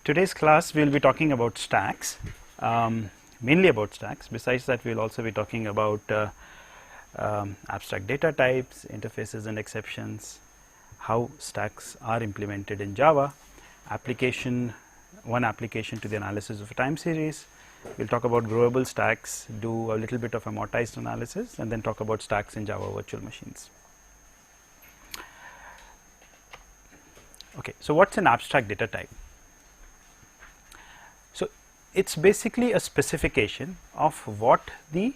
Today's class we will be talking about stacks, mainly about stacks. Besides that, we will also be talking about abstract data types, interfaces and exceptions, how stacks are implemented in Java, one application to the analysis of a time series. We will talk about growable stacks, do a little bit of amortized analysis, and then talk about stacks in Java virtual machines. Okay, so what's an abstract data type? So it's basically a specification of what the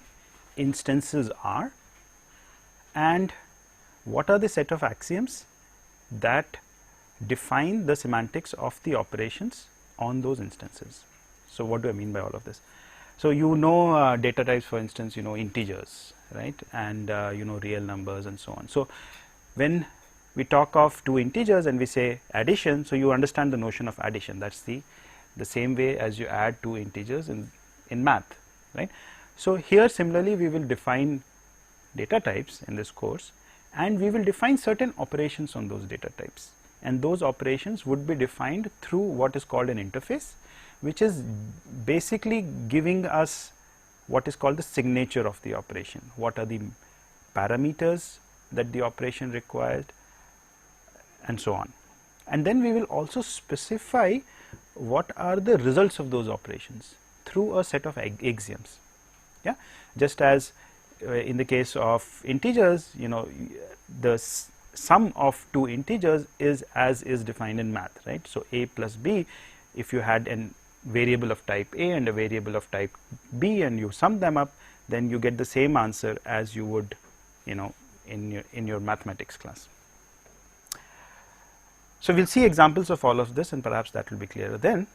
instances are and what are the set of axioms that define the semantics of the operations on those instances. So what do I mean by all of this? So you know data types, for instance, you know integers, right, and you know real numbers and so on. So when we talk of two integers and we say addition, so you understand the notion of addition. That's the same way as you add two integers in math, right. So here similarly we will define data types in this course, and we will define certain operations on those data types, and those operations would be defined through what is called an interface, which is basically giving us what is called the signature of the operation. What are the parameters that the operation required, and so on. And then we will also specify what are the results of those operations through a set of axioms. Yeah, just as in the case of integers, you know, the sum of two integers is as is defined in math, right. So a plus b, if you had an variable of type a and a variable of type b and you sum them up, then you get the same answer as you would, you know, in your mathematics class. So we will see examples of all of this, and perhaps that will be clearer then.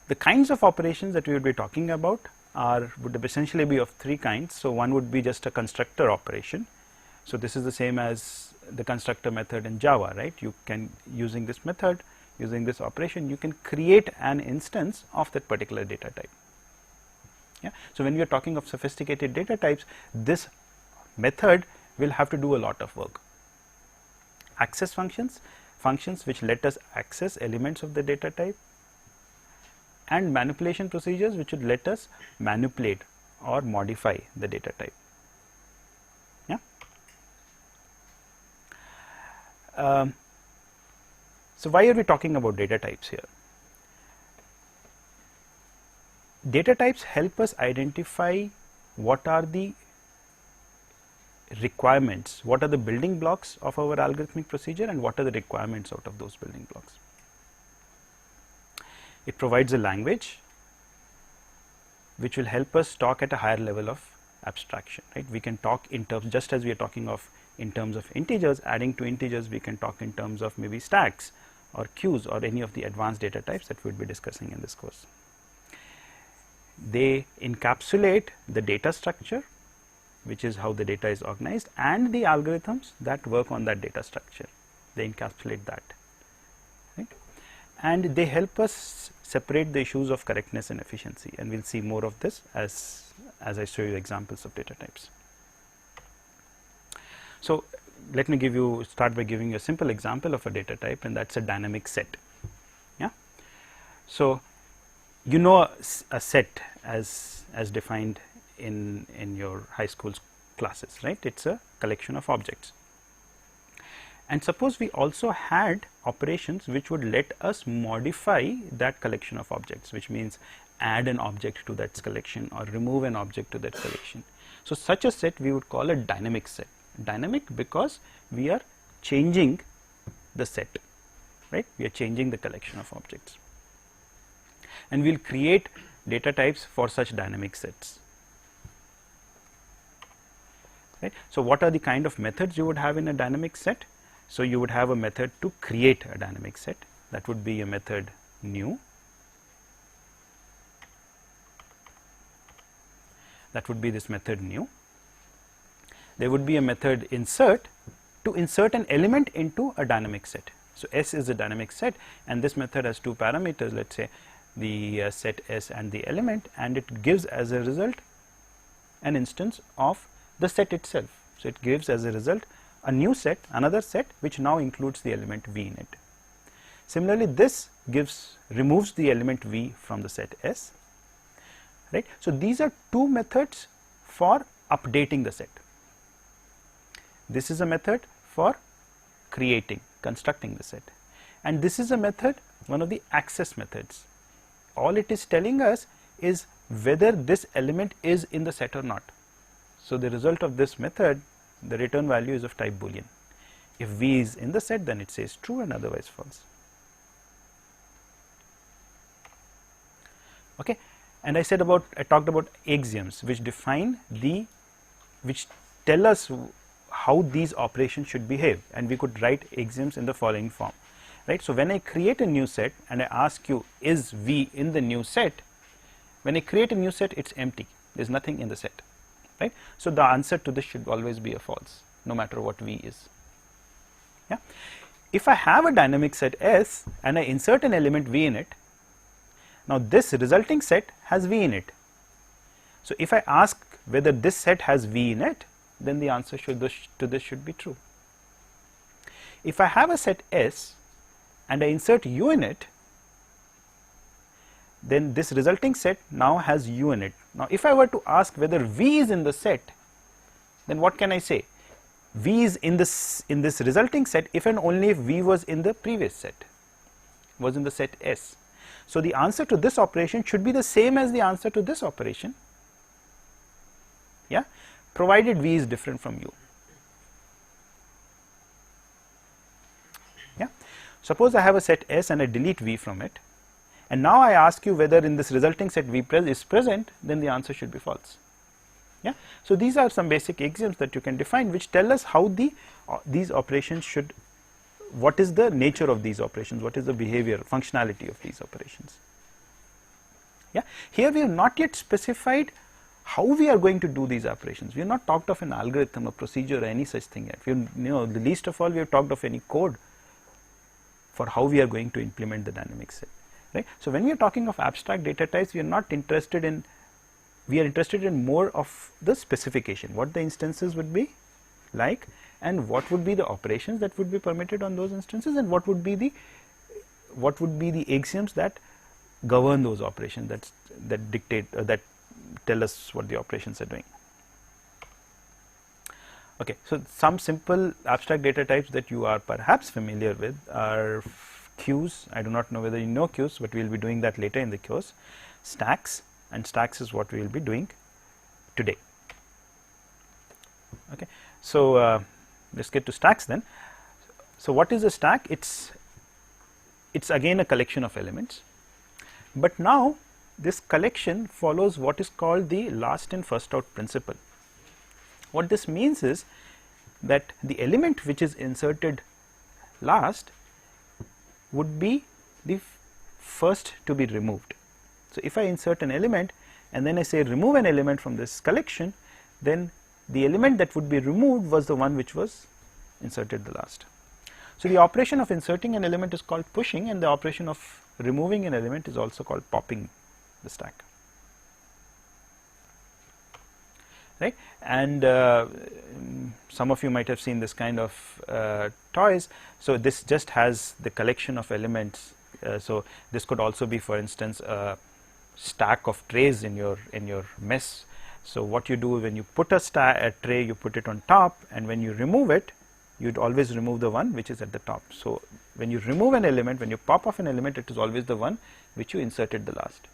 The kinds of operations that we will be talking about would essentially be of three kinds. So one would be just a constructor operation. So this is the same as the constructor method in Java, right. You can, using this method, using this operation, you can create an instance of that particular data type. Yeah. So when we are talking of sophisticated data types, this method will have to do a lot of work. Access functions which let us access elements of the data type, and manipulation procedures which would let us manipulate or modify the data type. Yeah. So why are we talking about data types here? Data types help us identify what are the requirements, what are the building blocks of our algorithmic procedure, and what are the requirements out of those building blocks. It provides a language which will help us talk at a higher level of abstraction, right. We can talk in terms, just as we are talking of in terms of integers, adding to integers, we can talk in terms of maybe stacks or queues or any of the advanced data types that we will be discussing in this course. They encapsulate the data structure, which is how the data is organized, and the algorithms that work on that data structure. They encapsulate that, right. And they help us separate the issues of correctness and efficiency, and we will see more of this as I show you examples of data types. So let me start by giving you a simple example of a data type, and that's a dynamic set. Yeah. So you know a set as defined in your high school classes, right. It's a collection of objects, and suppose we also had operations which would let us modify that collection of objects, which means add an object to that collection or remove an object to that collection. So such a set we would call a dynamic set. Dynamic because we are changing the set, right. We are changing the collection of objects, and we will create data types for such dynamic sets. Right. So what are the kind of methods you would have in a dynamic set? So you would have a method to create a dynamic set. That would be a method new. That would be this method new. There would be a method insert to insert an element into a dynamic set. So S is a dynamic set, and this method has two parameters, let us say the set S and the element, and it gives as a result an instance of the set itself. So it gives as a result a new set, another set which now includes the element V in it. Similarly, this removes the element V from the set S, right. So, these are two methods for updating the set. This is a method for constructing the set, and this is a method, one of the access methods. All it is telling us is whether this element is in the set or not. So, the result of this method, the return value is of type Boolean. If V is in the set, then it says true and otherwise false. Okay. And I talked about axioms which which tell us how these operations should behave, and we could write axioms in the following form, right. So, when I create a new set and I ask you, is V in the new set? When I create a new set, it is empty, there is nothing in the set, right. So, the answer to this should always be a false, no matter what V is. Yeah. If I have a dynamic set S and I insert an element V in it, now this resulting set has V in it. So, if I ask whether this set has V in it, then the answer to this should be true. If I have a set S and I insert U in it, then this resulting set now has U in it. Now, if I were to ask whether V is in the set, then what can I say? V is in this resulting set if and only if V was in the previous set, was in the set S. So, the answer to this operation should be the same as the answer to this operation, yeah, provided V is different from U. Yeah. Suppose I have a set S and I delete V from it, and now I ask you whether in this resulting set V is present, then the answer should be false. Yeah. So, these are some basic axioms that you can define which tell us how these operations should, what is the nature of these operations, what is the behavior, functionality of these operations. Yeah. Here we have not yet specified how we are going to do these operations. We have not talked of an algorithm, a procedure, or any such thing yet. We have, the least of all, we have talked of any code for how we are going to implement the dynamic set, right. So, when we are talking of abstract data types, we are not interested in, we are interested in more of the specification, what the instances would be like, and what would be the operations that would be permitted on those instances, and what would be the axioms that govern those operations, that dictate that tell us what the operations are doing. Okay. So, some simple abstract data types that you are perhaps familiar with are queues. I do not know whether you know queues, but we will be doing that later in the course. Stacks, and stacks is what we will be doing today. Okay. So, let us get to stacks then. So, what is a stack? It's again a collection of elements, but now this collection follows what is called the last in first out principle. What this means is that the element which is inserted last would be the first to be removed. So, if I insert an element and then I say remove an element from this collection, then the element that would be removed was the one which was inserted the last. So, the operation of inserting an element is called pushing, and the operation of removing an element is also called popping the stack, right. And some of you might have seen this kind of toys. So, this just has the collection of elements. So, this could also be, for instance, a stack of trays in your mess. So, what you do when you put a tray, you put it on top, and when you remove it, you would always remove the one which is at the top. So, when you remove an element, when you pop off an element, it is always the one which you inserted the last.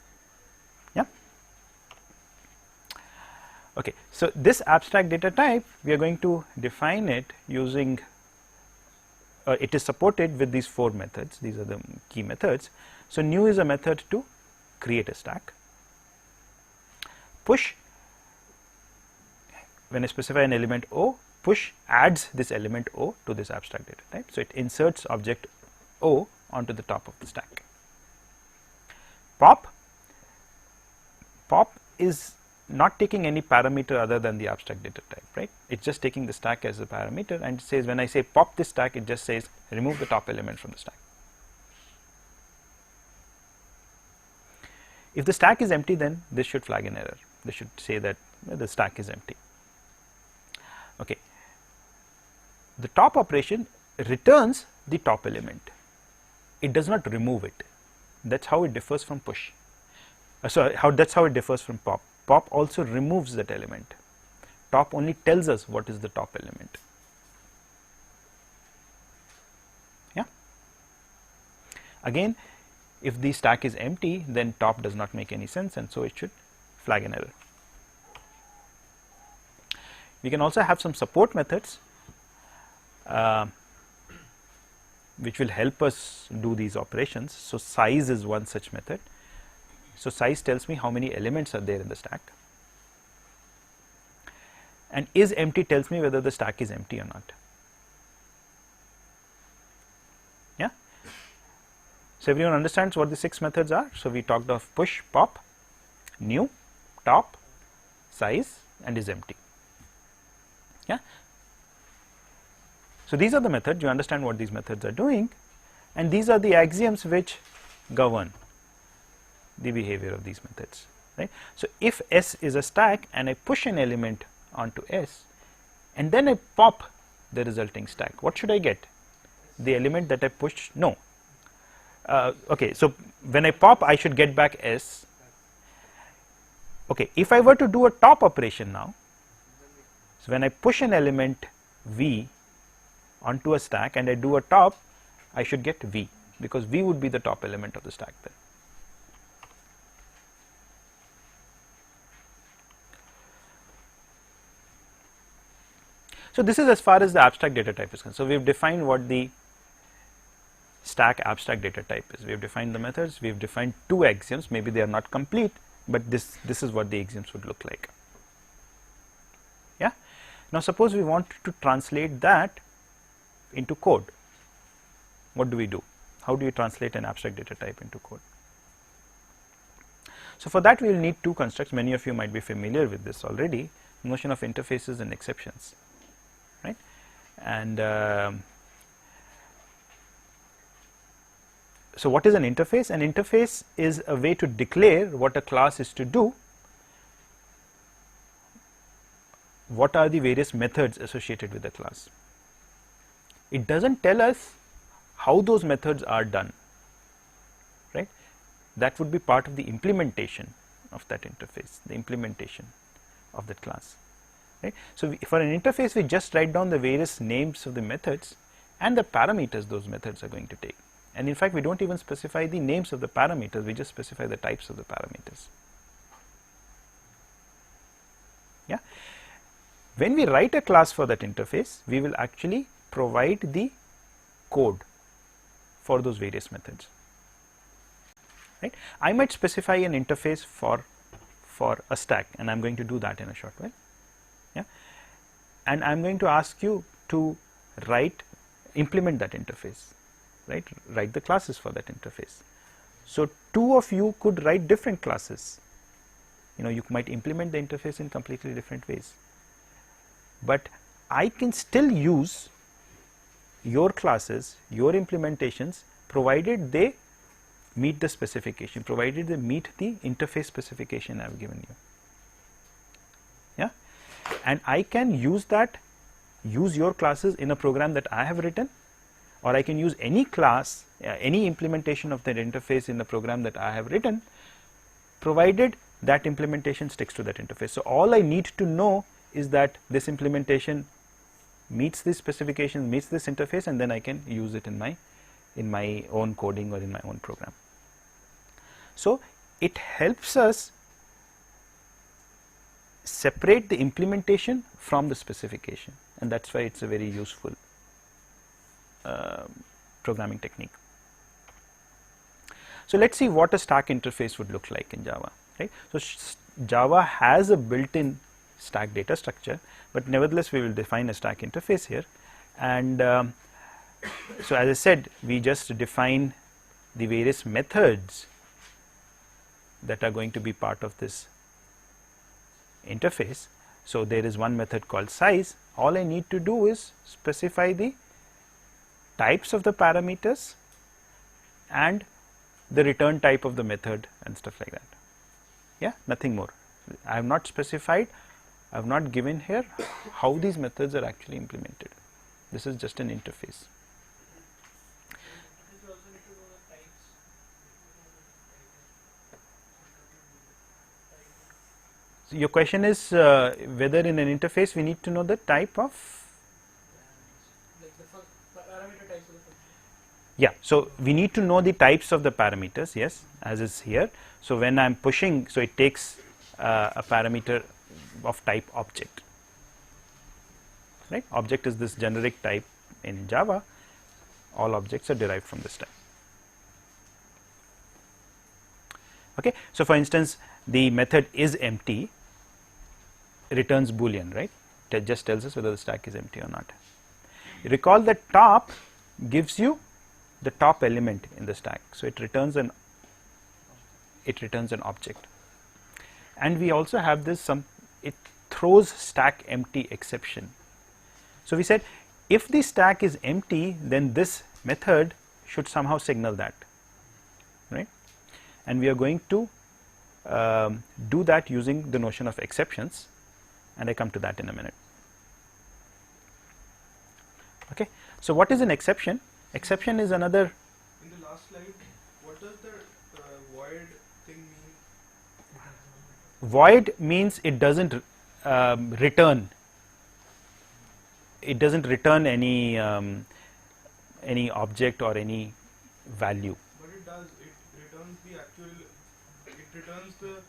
Yeah. Okay. So, this abstract data type, we are going to define it using, it is supported with these 4 methods. These are the key methods. So, new is a method to create a stack. Push, when I specify an element O, push adds this element O to this abstract data type. So, it inserts object O onto the top of the stack. Pop is not taking any parameter other than the abstract data type, right. It is just taking the stack as a parameter, and it says when I say pop this stack, it just says remove the top element from the stack. If the stack is empty, then this should flag an error. This should say that the stack is empty. Okay. The top operation returns the top element. It does not remove it. That is how it differs from push. That is how it differs from pop. Pop also removes that element. Top only tells us what is the top element. Yeah. Again, if the stack is empty, then top does not make any sense, and so it should flag an error. We can also have some support methods which will help us do these operations. So, size is one such method. So, size tells me how many elements are there in the stack, and is empty tells me whether the stack is empty or not. Yeah. So, everyone understands what the 6 methods are. So, we talked of push, pop, new, top, size, and is empty. Yeah. So, these are the methods. You understand what these methods are doing, and these are the axioms which govern the behavior of these methods, right. So, if S is a stack and I push an element onto S and then I pop the resulting stack, what should I get? The element that I pushed? No. Okay, so when I pop, I should get back S. Okay, if I were to do a top operation now, so when I push an element V onto a stack and I do a top, I should get V, because V would be the top element of the stack then. So, this is as far as the abstract data type is concerned. So, we have defined what the stack abstract data type is. We have defined the methods, we have defined 2 axioms, maybe they are not complete, but this is what the axioms would look like. Yeah. Now, suppose we want to translate that into code. What do we do? How do you translate an abstract data type into code? So, for that we will need 2 constructs. Many of you might be familiar with this already, notion of interfaces and exceptions, right. And so, what is an interface? An interface is a way to declare what a class is to do, what are the various methods associated with the class. It does not tell us how those methods are done, right. That would be part of the implementation of that interface, the implementation of that class, right. So, for an interface we just write down the various names of the methods and the parameters those methods are going to take, and in fact we do not even specify the names of the parameters, we just specify the types of the parameters. Yeah. When we write a class for that interface, we will actually provide the code for those various methods, right. I might specify an interface for a stack, and I am going to do that in a short while. Yeah. And I am going to ask you to implement that interface, right, write the classes for that interface. So, 2 of you could write different classes, you might implement the interface in completely different ways, but I can still use your classes, your implementations, provided they meet the specification, provided they meet the interface specification I have given you. Yeah. And I can use your classes in a program that I have written, or I can use any class, any implementation of that interface in the program that I have written, provided that implementation sticks to that interface. So, all I need to know is that this implementation meets this specification, meets this interface, and then I can use it in my own coding or in my own program. So, it helps us separate the implementation from the specification, and that is why it is a very useful programming technique. So, let us see what a stack interface would look like in Java, right. So, Java has a built-in stack data structure, but nevertheless we will define a stack interface here, and so as I said, we just define the various methods that are going to be part of this interface. So, there is one method called size. All I need to do is specify the types of the parameters and the return type of the method and stuff like that. Yeah, nothing more. I have not specified, I have not given here how these methods are actually implemented. This is just an interface. So your question is whether in an interface we need to know the type of, like the parameter types of the function. yeah, so we need to know the types of the parameters, yes, as is here. So when I am pushing, so it takes a parameter of type object, right. Object is this generic type in Java, all objects are derived from this type. Okay. So for instance, the method is empty returns boolean, right, that just tells us whether the stack is empty or not. Recall that top gives you the top element in the stack, so it returns an object, and we also have this it throws stack empty exception. So we said if the stack is empty, then this method should somehow signal that, right, and we are going to do that using the notion of exceptions, and I come to that in a minute. Okay. So what is an exception? Exception is another. In the last slide, what does the void thing mean? Void means it doesn't return. It doesn't return any object or any value. But it does. It returns the actual. It returns the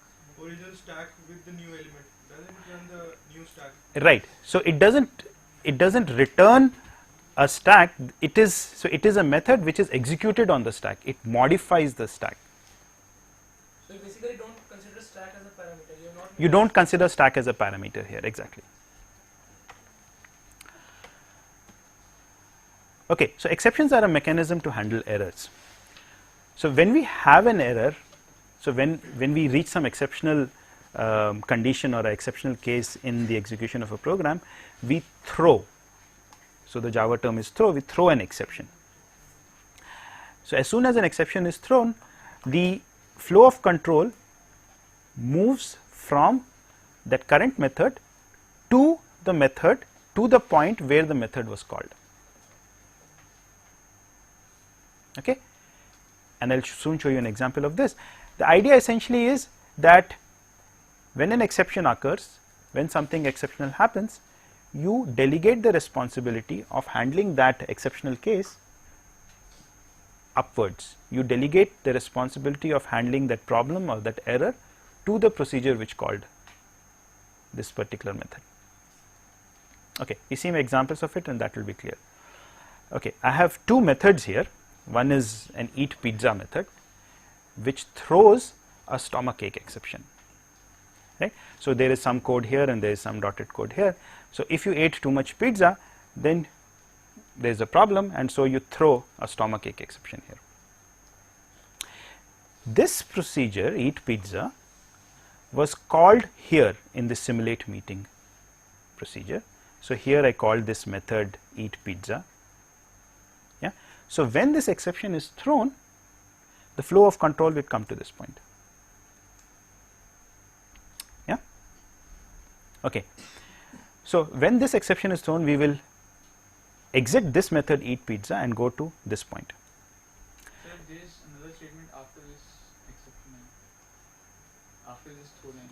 original stack with the new element. Doesn't return the new stack. Right. So it doesn't return a stack. It is a method which is executed on the stack. It modifies the stack. So you basically don't consider stack as a parameter. You don't consider stack as a parameter here, exactly. Okay, so exceptions are a mechanism to handle errors. So when we have an error, so when we reach some exceptional condition or an exceptional case in the execution of a program, we throw. So the Java term is throw. We throw an exception. So as soon as an exception is thrown, the flow of control moves from that current method to the method, to the point where the method was called. Okay, and I'll soon show you an example of this. The idea essentially is that when an exception occurs, when something exceptional happens, you delegate the responsibility of handling that exceptional case upwards. You delegate the responsibility of handling that problem or that error to the procedure which called this particular method. Okay, you see examples of it, and that will be clear. Okay, I have two methods here. One is an eat pizza method, which throws a stomachache exception, right. So there is some code here and there is some dotted code here. So if you ate too much pizza, then there is a problem, and so you throw a stomachache exception here. This procedure, eat pizza, was called here in the simulate meeting procedure. So here I called this method eat pizza. Yeah. So when this exception is thrown, the flow of control will come to this point. Yeah. Okay. So when this exception is thrown, we will exit this method eat pizza and go to this point. So if there is another statement after this exception, after this throw line,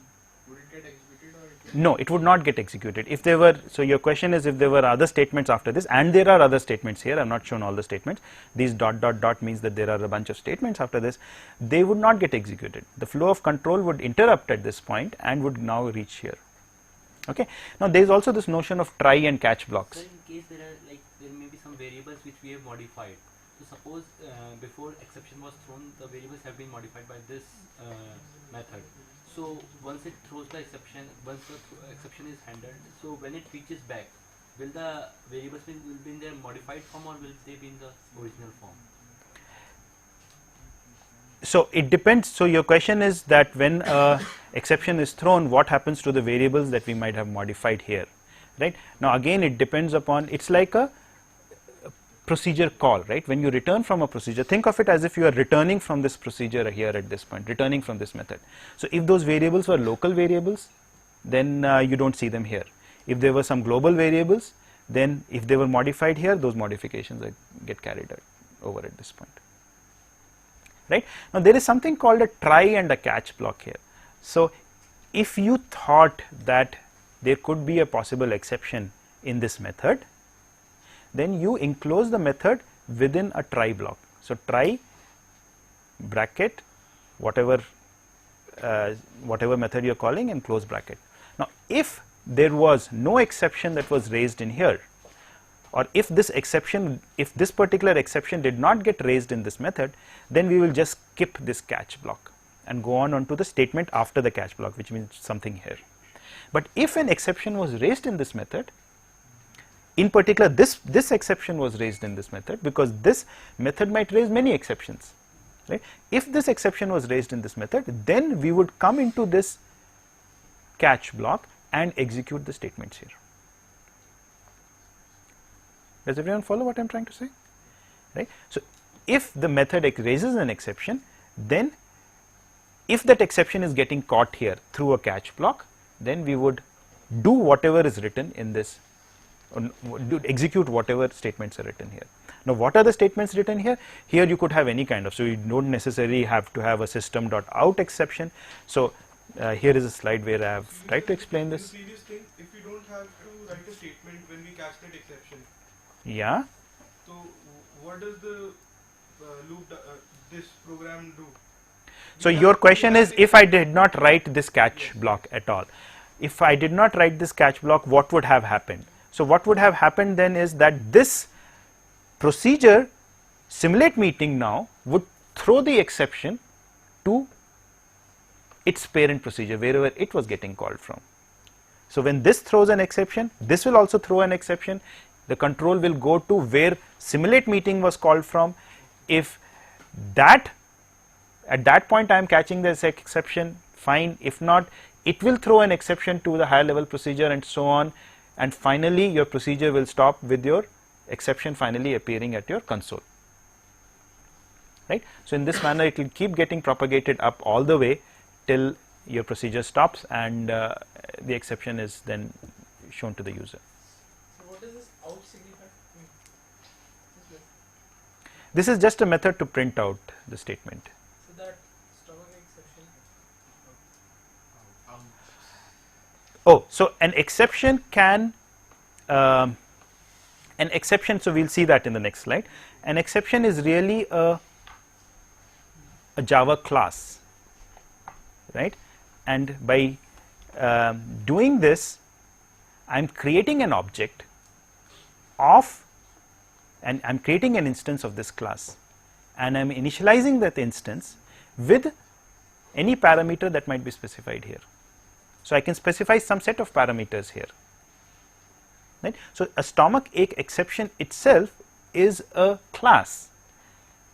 would it get executed or it No, it would not get executed. If there were, so your question is if there were other statements after this, and there are other statements here, I have not shown all the statements. These dot dot dot means that there are a bunch of statements after this, they would not get executed. The flow of control would interrupt at this point and would now reach here. Okay. Now there is also this notion of try and catch blocks. So in case there may be some variables which we have modified. So suppose before exception was thrown, the variables have been modified by this method. So once it throws the exception, once the exception is handled, so when it reaches back, will the variables will be in their modified form or will they be in the original form? So it depends. So your question is that when exception is thrown, what happens to the variables that we might have modified here, right? Now again, it depends upon, it's like a procedure call, right? When you return from a procedure, think of it as if you are returning from this procedure here at this point, returning from this method. So if those variables were local variables, then you don't see them here. If there were some global variables, then if they were modified here, those modifications get carried out over at this point. Right. Now there is something called a try and a catch block here. So if you thought that there could be a possible exception in this method, then you enclose the method within a try block. So, try bracket whatever method you are calling and close bracket. Now, if there was no exception that was raised in here, or if this particular exception did not get raised in this method, then we will just skip this catch block and go on to the statement after the catch block, which means something here. But if an exception was raised in this method, in particular this exception was raised in this method, because this method might raise many exceptions, right? If this exception was raised in this method, then we would come into this catch block and execute the statements here. Does everyone follow what I am trying to say? Right. So, if the method raises an exception, then if that exception is getting caught here through a catch block, then we would do whatever is written in this, or execute whatever statements are written here. Now, what are the statements written here? Here you could have any kind of, so you do not necessarily have to have a system.out exception. So, here is a slide where I have tried to explain this. In the previous thing, if we don't have to write a statement when we catch that exception, yeah. so what does the loop this program do? So, your question is, if I did not write this catch block at all, if I did not write this catch block, what would have happened? So, what would have happened then is that this procedure simulate meeting now would throw the exception to its parent procedure wherever it was getting called from. So, when this throws an exception, this will also throw an exception. The control will go to where simulate meeting was called from. If that at that point I am catching this exception, fine. If not, it will throw an exception to the higher level procedure and so on, and finally your procedure will stop with your exception finally appearing at your console, right. So, in this manner it will keep getting propagated up all the way till your procedure stops and the exception is then shown to the user. So what does this out signify? This is just a method to print out the statement. So that stomach exception. Oh, so an exception can so we will see that in the next slide. An exception is really a Java class, right, and by doing this I am creating an object of, and I am creating an instance of this class, and I am initializing that instance with any parameter that might be specified here. So, I can specify some set of parameters here, right. So, a stomach ache exception itself is a class,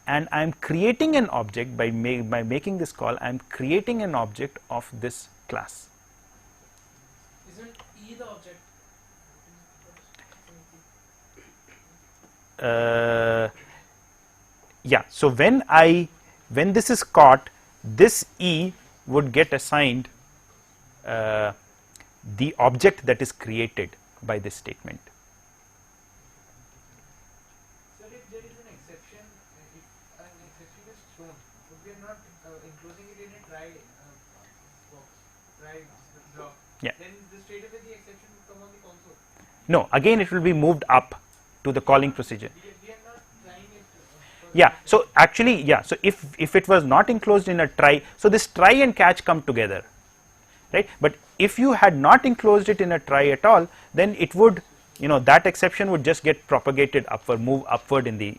and I am creating an object by making this call. I am creating an object of this class. Isn't E the object? Yeah. So, when this is caught, this E would get assigned the object that is created by this statement. So, if there is an exception, if an exception is thrown, but we are not enclosing it in a try box, try block, Yeah. then straight away the exception will come on the console. No, again it will be moved up to the calling procedure. We are not trying it. Yeah. So, actually, yeah. So, if it was not enclosed in a try, so this try and catch come together, right. But if you had not enclosed it in a try at all, then it would, that exception would just get propagated upward, move upward in the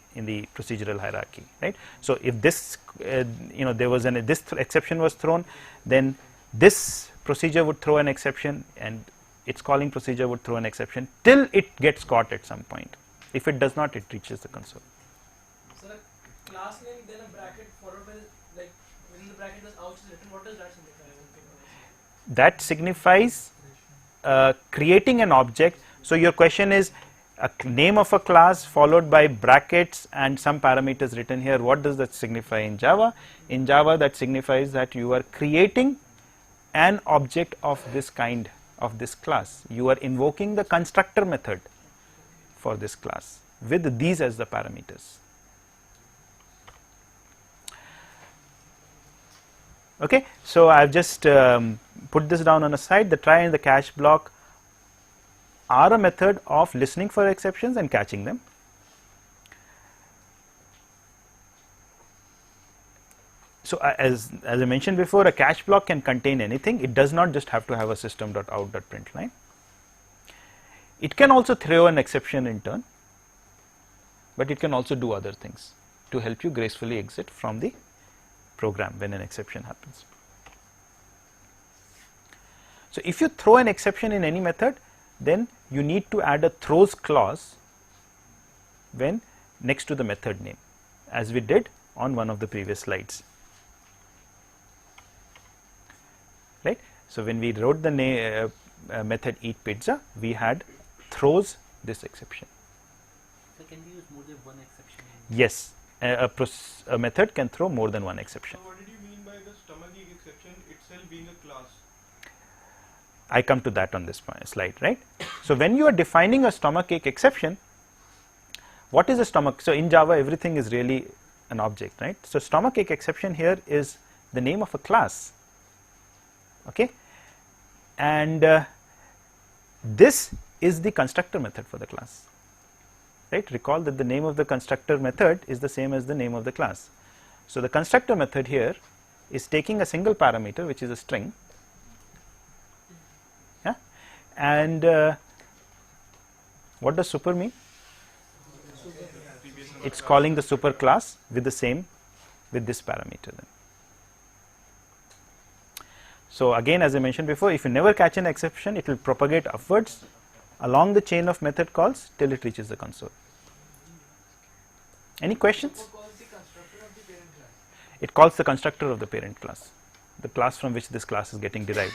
procedural hierarchy, right. So, if this there was this exception was thrown, then this procedure would throw an exception and its calling procedure would throw an exception till it gets caught at some point. If it does not, it reaches the console. So the class name, then a bracket followed by, like, within the bracket this ouch is written. What does that signify? That signifies creating an object. So, your question is a name of a class followed by brackets and some parameters written here. What does that signify in Java? In Java, that signifies that you are creating an object of this kind, of this class. You are invoking the constructor method for this class with these as the parameters. Okay, so I have just put this down on a side. The try and the catch block are a method of listening for exceptions and catching them. So, as I mentioned before, a catch block can contain anything. It does not just have to have a system.out.println. It can also throw an exception in turn, but it can also do other things to help you gracefully exit from the program when an exception happens. So, if you throw an exception in any method, then you need to add a throws clause when next to the method name, as we did on one of the previous slides. Right. So, when we wrote the method eat pizza, we had throws this exception. So can we use more than one exception? Yes, a method can throw more than one exception. So what did you mean by the stomachache exception itself being a class? I come to that on this slide, right. So, when you are defining a stomachache exception, what is a stomach? So, in Java everything is really an object, right. So, stomachache exception here is the name of a class, okay, and this is the constructor method for the class, right. Recall that the name of the constructor method is the same as the name of the class. So, the constructor method here is taking a single parameter, which is a string, yeah, and what does super mean? It is calling the super class with the same, with this parameter then. So, again, as I mentioned before, if you never catch an exception, it will propagate upwards along the chain of method calls till it reaches the console. Any questions? What calls the constructor of the parent class? It calls the constructor of the parent class, the class from which this class is getting derived.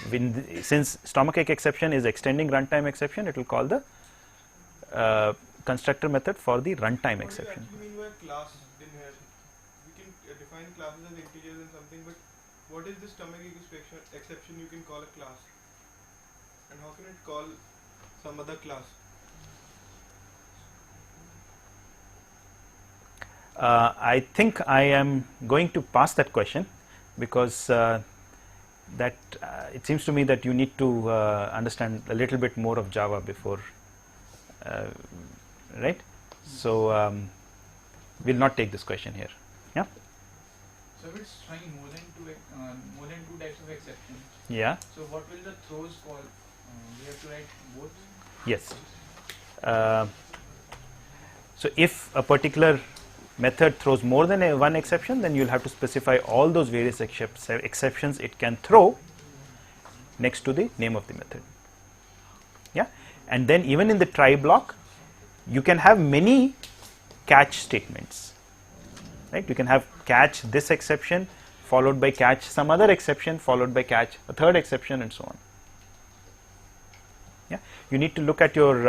Since stomachache exception is extending runtime exception, it will call the constructor method for the runtime exception. What do you actually mean by class in here? We can define classes as integers and something, but what is this stomachache exception you can call a class? And how can it call some other class? I think I am going to pass that question because it seems to me that you need to understand a little bit more of Java before, right. So, we will not take this question here. Yeah. So if it's trying more than two types of exceptions, Yeah. so what will the throws call? We have to write both. Yes. So, if a particular method throws more than one exception, then you will have to specify all those various exceptions it can throw next to the name of the method. Yeah. And then even in the try block, you can have many catch statements, right. You can have catch this exception followed by catch some other exception followed by catch a third exception and so on. Yeah. You need to look at your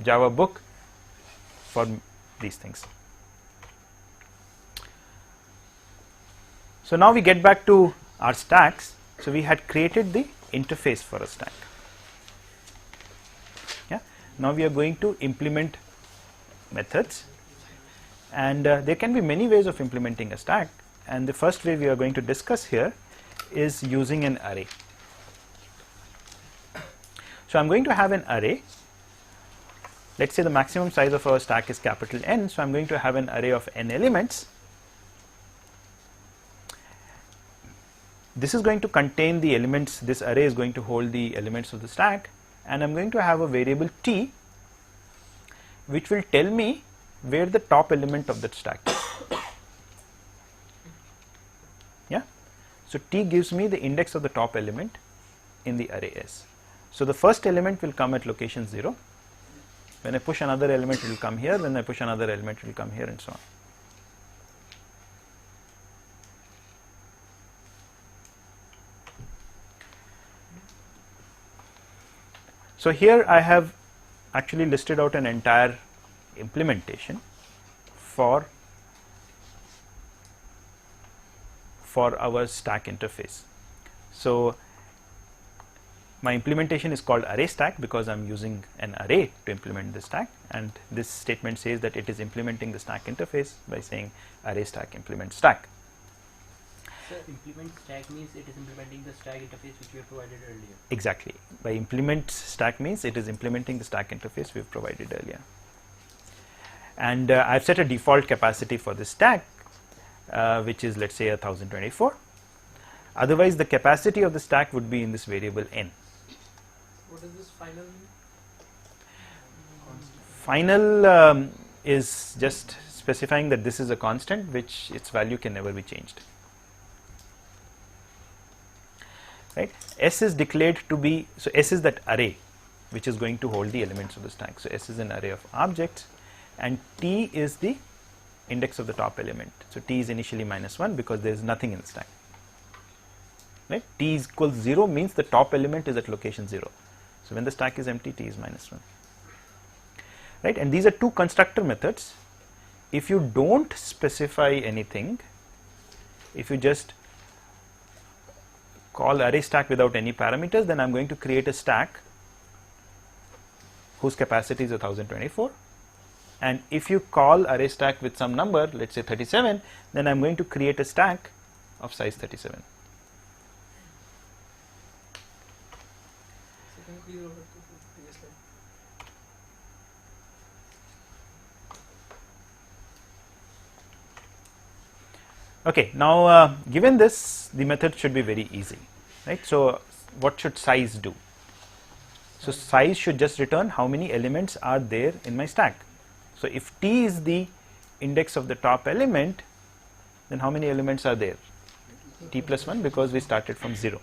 Java book for these things. So, now we get back to our stacks. So, we had created the interface for a stack. Yeah. Now, we are going to implement methods, and there can be many ways of implementing a stack, and the first way we are going to discuss here is using an array. So, I am going to have an array. Let us say the maximum size of our stack is capital N. So, I am going to have an array of n elements. This is going to contain the elements, this array is going to hold the elements of the stack, and I am going to have a variable t which will tell me where the top element of that stack is. Yeah. So, t gives me the index of the top element in the array S. So, the first element will come at location 0. When I push another element, it will come here. When I push another element, it will come here, and so on. So, here I have actually listed out an entire implementation for our stack interface. So, my implementation is called array stack because I am using an array to implement the stack, and this statement says that it is implementing the stack interface by saying array stack implement stack. So implement stack means it is implementing the stack interface which we have provided earlier. Exactly. By implement stack means it is implementing the stack interface we have provided earlier. And I've set a default capacity for the stack, which is, let's say, 1024. Otherwise, the capacity of the stack would be in this variable n. What is this final mean? Final is just specifying that this is a constant which its value can never be changed. Right? S is declared to be, so S is that array which is going to hold the elements of the stack. So S is an array of objects, and T is the index of the top element. So T is initially -1 because there is nothing in the stack. Right? T is equals 0 means the top element is at location 0. So when the stack is empty, T is -1. Right? And these are two constructor methods. If you don't specify anything, if you just call array stack without any parameters, then I'm going to create a stack whose capacity is 1024. And if you call array stack with some number, let's say 37, then I'm going to create a stack of size 37. So can you please go back to the previous slide? Okay, now given this, the method should be very easy, right? So what should size do? So size should just return how many elements are there in my stack. So if T is the index of the top element, then how many elements are there? T plus 1, because we started from 0.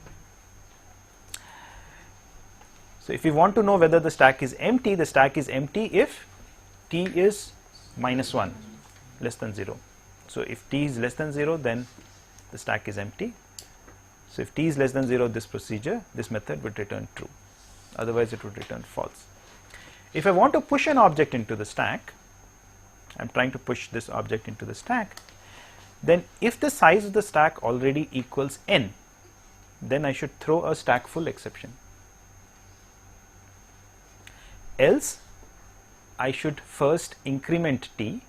So if we want to know whether the stack is empty, the stack is empty if T is -1, less than 0. So if T is less than 0, then the stack is empty. So if T is less than 0, this method would return true. Otherwise it would return false. If I want to push an object into the stack, I'm trying to push this object into the stack, then if the size of the stack already equals n, then I should throw a stack full exception. Else I should first increment T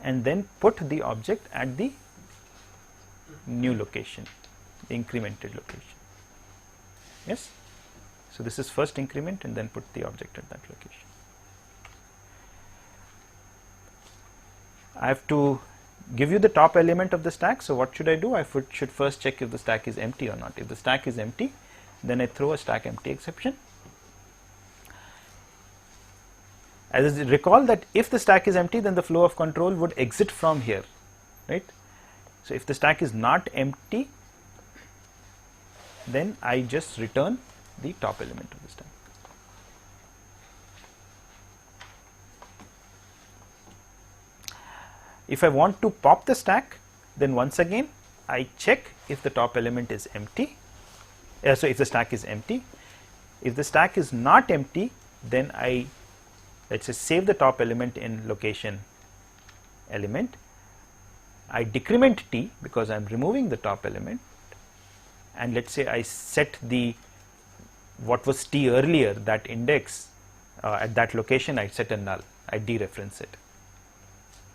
and then put the object at the new location, the incremented location. Yes? So this is first increment and then put the object at that location. I have to give you the top element of the stack. So what should I do? I should first check if the stack is empty or not. If the stack is empty, then I throw a stack empty exception. As I recall that if the stack is empty, then the flow of control would exit from here, right? So if the stack is not empty, then I just return the top element of the stack. If I want to pop the stack, then once again I check if the top element is empty. So if the stack is empty, if the stack is not empty, then I, let's say, save the top element in location element. I decrement T because I am removing the top element, and let's say I set the what was T earlier, that index at that location, I set a null, I dereference it,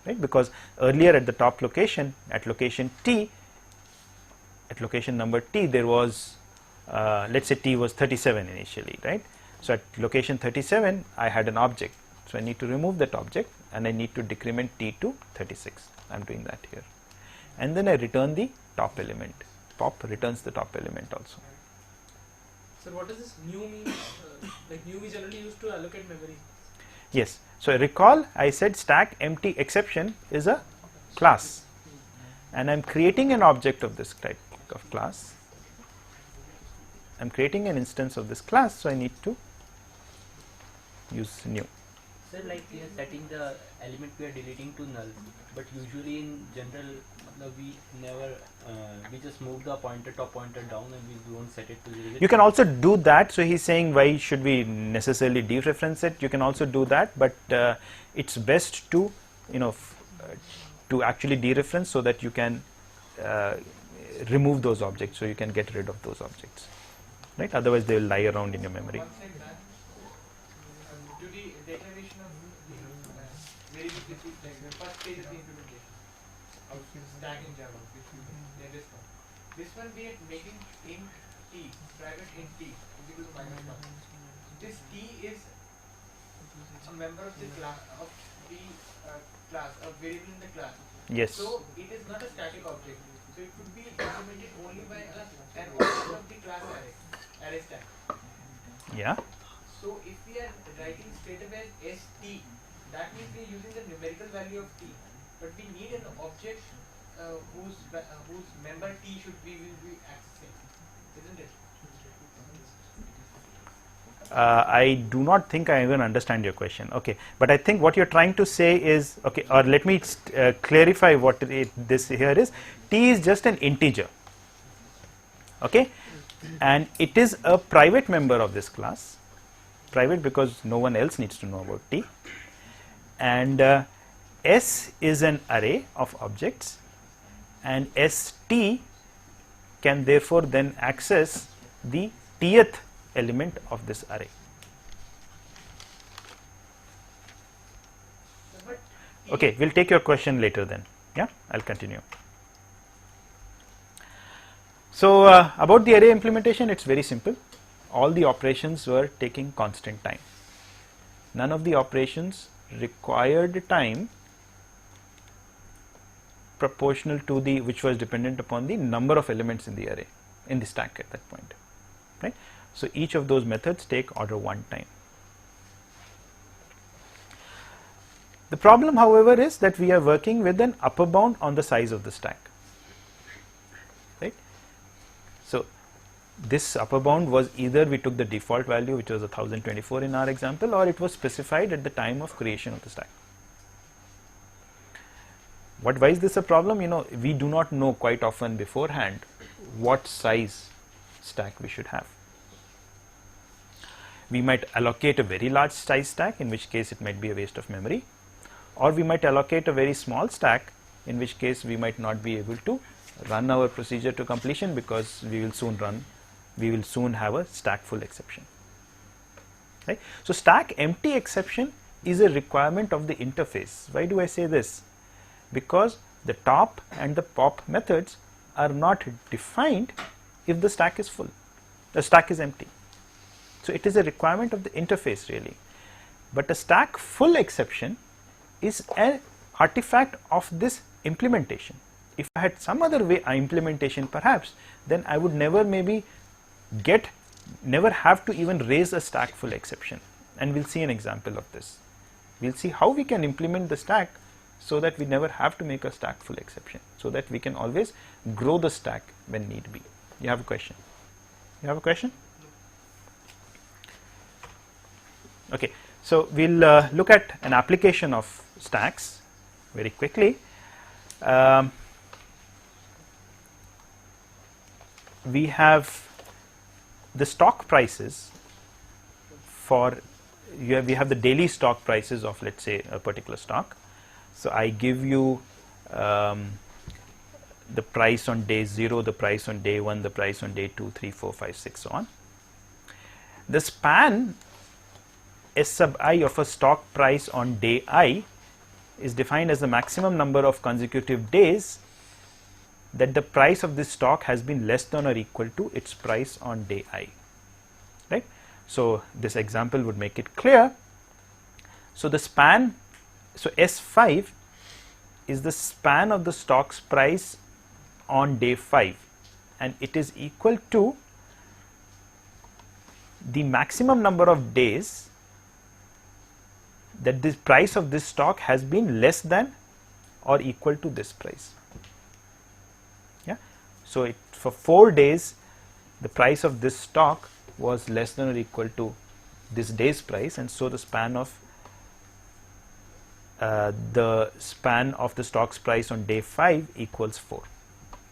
right? Because earlier at the top location, at location T, at location number T, there was let's say T was 37 initially, right? So at location 37 I had an object, so I need to remove that object and I need to decrement T to 36. I am doing that here, and then I return the top element. Pop returns the top element also. So what does this new mean? Like new is generally used to allocate memory. Yes. So recall I said stack empty exception is a class, and I am creating an object of this type of class. I am creating an instance of this class, so I need to use new. So like we are setting the element we are deleting to null, but usually in general we never we just move the top pointer down and we don't set it to 0. You can also do that. So he's saying, why should we necessarily dereference it? You can also do that, but it's best to to actually dereference so that you can remove those objects, so you can get rid of those objects, right? Otherwise they will lie around in your memory. One second. To the declaration of very like the first stage of the implementation of stack in Java, which we just this one we are making int t, private int t is equal to -1. This t is a member of the class, of the class, a variable in the class. Yes. So it is not a static object. So it could be implemented only by an object of the class array stack. Yeah. So if we are writing straight away as st, that means we are using the numerical value of t. But we need an object whose member t will be accessing, isn't it? I do not think I even understand your question. Okay, but I think what you're trying to say is, okay, or let me clarify what this here is. T is just an integer, okay, and it is a private member of this class, private because no one else needs to know about T, and S is an array of objects, and ST can therefore then access the tth element of this array. Okay, we'll take your question later then. Yeah, I'll continue. So about the array implementation, it's very simple. All the operations were taking constant time. None of the operations required time proportional to the, which was dependent upon the number of elements in the array, in the stack at that point, right? So each of those methods take order 1 time. The problem, however, is that we are working with an upper bound on the size of the stack, right? So this upper bound was either we took the default value, which was 1024 in our example, or it was specified at the time of creation of the stack. Why is this a problem? You know, we do not know quite often beforehand what size stack we should have. We might allocate a very large size stack, in which case it might be a waste of memory, or we might allocate a very small stack, in which case we might not be able to run our procedure to completion because we will soon have a stack full exception, right? So stack empty exception is a requirement of the interface. Why do I say this? Because the top and the pop methods are not defined if the stack is full, the stack is empty. So it is a requirement of the interface really, but a stack full exception is an artifact of this implementation. If I had some other way implementation perhaps, then I would never have to even raise a stack full exception, and we'll see an example of this. We'll see how we can implement the stack so that we never have to make a stack full exception, so that we can always grow the stack when need be. You have a question? You have a question? Okay, so we'll look at an application of stacks very quickly. We have the stock prices for, we have the daily stock prices of, let's say, a particular stock. So I give you the price on day 0, the price on day 1, the price on day 2, 3, 4, 5, 6, so on. The span S sub I of a stock price on day I is defined as the maximum number of consecutive days that the price of this stock has been less than or equal to its price on day I, right? So this example would make it clear. So the span, so S5 is the span of the stock's price on day 5, and it is equal to the maximum number of days that the price of this stock has been less than or equal to this price. Yeah. So for 4 days the price of this stock was less than or equal to this day's price, and so the span of the stock's price on day 5 equals 4.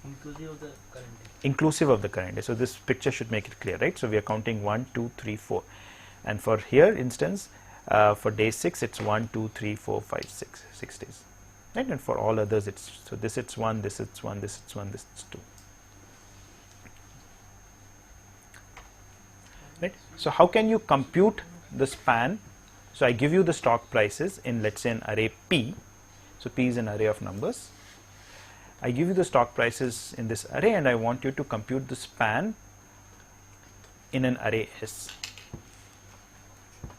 Inclusive of the current day. Inclusive of the current day. So this picture should make it clear, right? So we are counting 1, 2, 3, 4, and for here instance, for day 6 it's 1, 2, 3, 4, 5, 6 days, right? And for all others it's, so this it's 1, this it's 1, this it's 1, this it's 2, right? So how can you compute the span? So I give you the stock prices in, let's say, an array P. So P is an array of numbers. I give you the stock prices in this array and I want you to compute the span in an array S.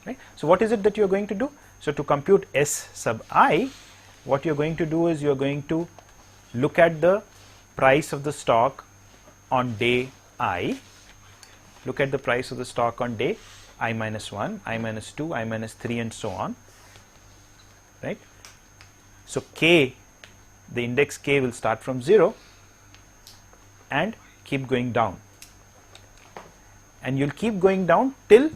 Right. So, what is it that you are going to do? So, to compute S sub I, what you are going to do is you are going to look at the price of the stock on day I, look at the price of the stock on day I minus 1, I minus 2, I minus 3 and so on, right. So, K, the index K will start from 0 and keep going down, and you will keep going down till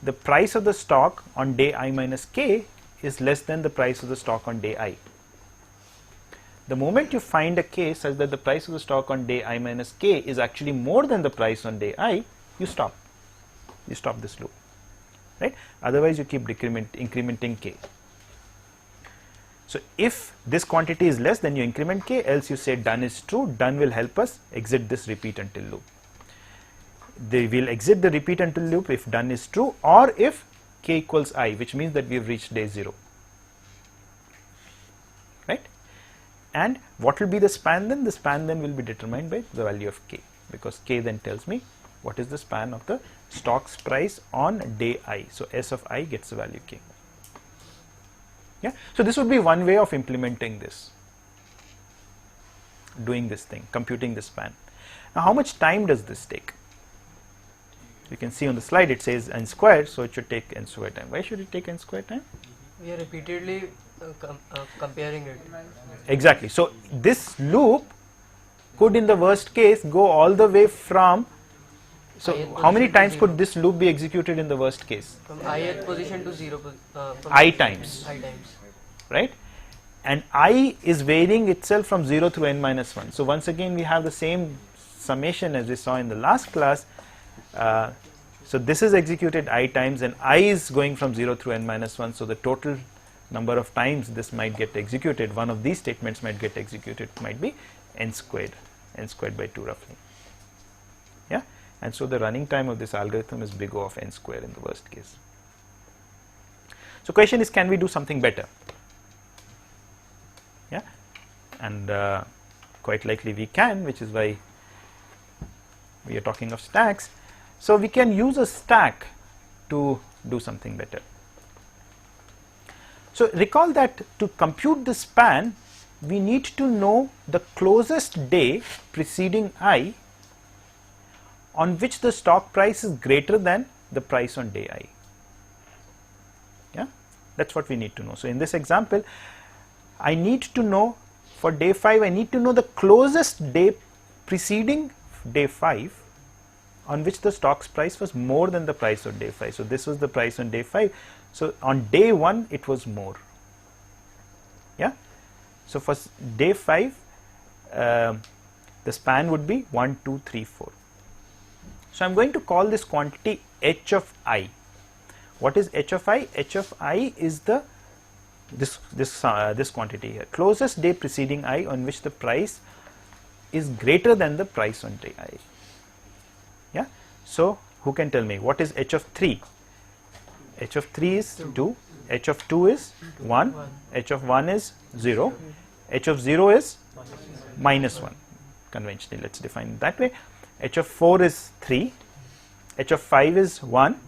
the price of the stock on day I minus K is less than the price of the stock on day I. The moment you find a case such that the price of the stock on day I minus K is actually more than the price on day I, you stop this loop, right. Otherwise, you keep incrementing K. So, if this quantity is less, then you increment K, else you say done is true. Done will help us exit this repeat until loop. They will exit the repeat until loop if done is true, or if K equals I, which means that we have reached day 0, right. And what will be the span then? The span then will be determined by the value of K, because K then tells me what is the span of the stock's price on day I. So, S of I gets the value K. Yeah. So, this would be one way of implementing this, doing this thing, computing the span. Now, how much time does this take? You can see on the slide it says n squared, so it should take n squared time. Why should it take n squared time? We are repeatedly comparing it. Exactly. So, this loop could in the worst case go all the way from, so how many times could this loop be executed in the worst case? From ith position to 0, from I times, right, and I is varying itself from 0 through n minus 1. So, once again we have the same summation as we saw in the last class. So, this is executed I times, and I is going from 0 through n minus 1. So, the total number of times this might get executed, one of these statements might get executed, might be n squared by 2 roughly. Yeah, and so the running time of this algorithm is big O of n squared in the worst case. So, question is, can we do something better? Yeah, and quite likely we can, which is why we are talking of stacks. So, we can use a stack to do something better. So, recall that to compute the span, we need to know the closest day preceding I on which the stock price is greater than the price on day I. Yeah, that is what we need to know. So, in this example, I need to know for day 5, I need to know the closest day preceding day 5 on which the stock's price was more than the price of day 5. So, this was the price on day 5. So, on day 1 it was more. Yeah. So, for day 5 the span would be 1, 2, 3, 4. So, I am going to call this quantity h of I. What is h of I? H of I is the this quantity here, closest day preceding I on which the price is greater than the price on day I. Yeah. So, who can tell me what is h of 3? H of 3 is 2, h of 2 is 1, h of 1 is 0, h of 0 is minus 1. Conventionally, let us define it that way. H of 4 is 3, h of 5 is 1,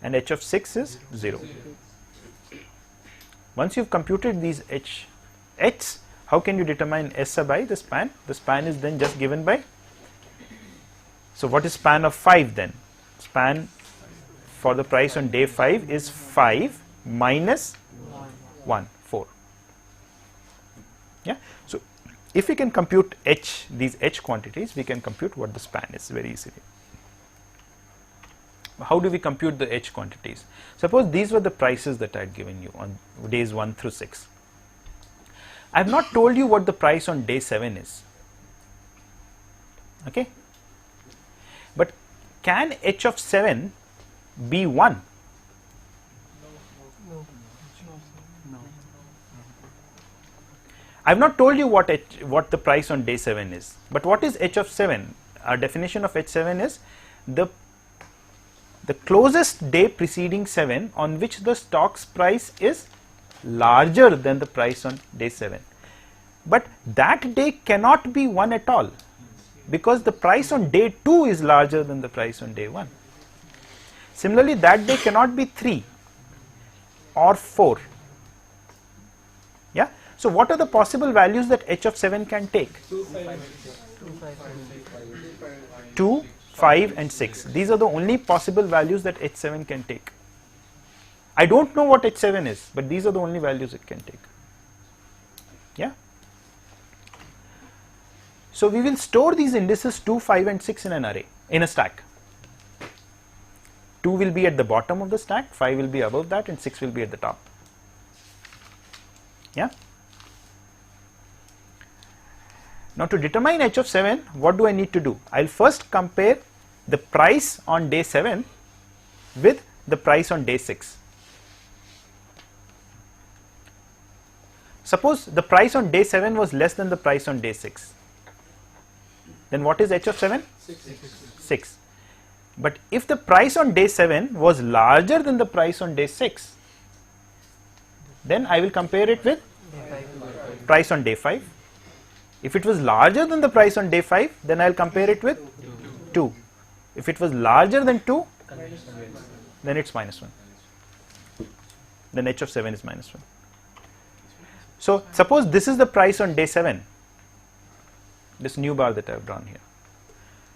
and h of 6 is 0. Once you have computed these h's, how can you determine S sub I, the span? The span is then just given by, so what is span of 5 then? Span for the price on day 5 is 5 minus 1, 4. Yeah. So, if we can compute these h quantities, we can compute what the span is very easily. How do we compute the h quantities? Suppose these were the prices that I had given you on days 1 through 6. I have not told you what the price on day 7 is. Okay. But can h of 7 be 1? I have not told you what the price on day 7 is, but what is h of 7? Our definition of h7 is the closest day preceding 7 on which the stock's price is larger than the price on day 7. but that day cannot be 1 at all, because the price on day 2 is larger than the price on day 1. Similarly, that day cannot be 3 or 4. Yeah. So what are the possible values that h of 7 can take? 2, 5 and 6. These are the only possible values that h7 can take. I don't know what h7 is, but these are the only values it can take. Yeah. So we will store these indices 2, 5 and 6 in an array, in a stack. 2 will be at the bottom of the stack, 5 will be above that and 6 will be at the top. Yeah. Now to determine h of 7, what do I need to do? I will first compare the price on day 7 with the price on day 6. Suppose the price on day 7 was less than the price on day 6. Then what is h of 7? 6. But if the price on day 7 was larger than the price on day 6, then I will compare it with price on day 5. If it was larger than the price on day 5, then I will compare it with 2. If it was larger than 2, then it's -1. Then h of 7 is -1. So suppose this is the price on day 7, this new bar that I have drawn here.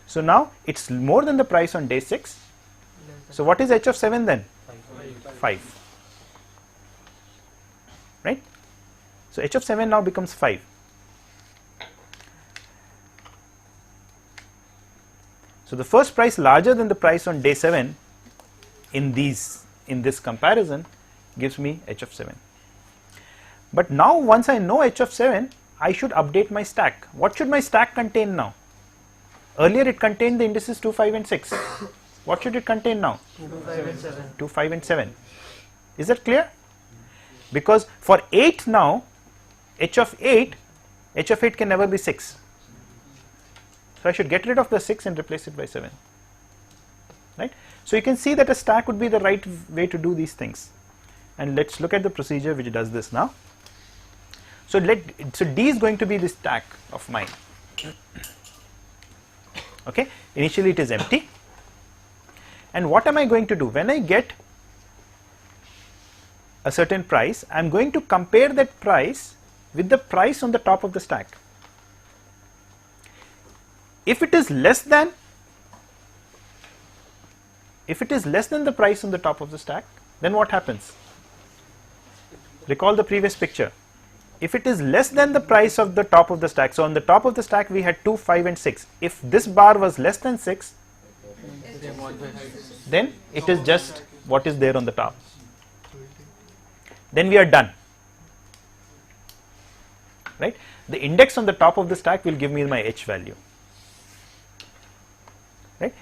So now it's more than the price on day 6. So what is h of 7 then? 5. Right? So h of 7 now becomes 5. So the first price larger than the price on day 7 in this comparison gives me h of 7. But now once I know h of 7, I should update my stack. What should my stack contain now? Earlier it contained the indices 2, 5 and 6. What should it contain now? 2, 5 and 7. 2, 5 and 7. Is that clear? Because for 8 now, h of 8 can never be 6. So I should get rid of the 6 and replace it by 7. Right? So you can see that a stack would be the right way to do these things. And let's look at the procedure which does this now. So D is going to be the stack of mine. Okay, initially it is empty. And what am I going to do? When I get a certain price, I am going to compare that price with the price on the top of the stack. If it is less than the price on the top of the stack, then what happens? Recall the previous picture. If it is less than the price of the top of the stack, so on the top of the stack we had 2, 5 and 6. If this bar was less than 6, then it is just what is there on the top. Then we are done. Right? The index on the top of the stack will give me my h value. Right?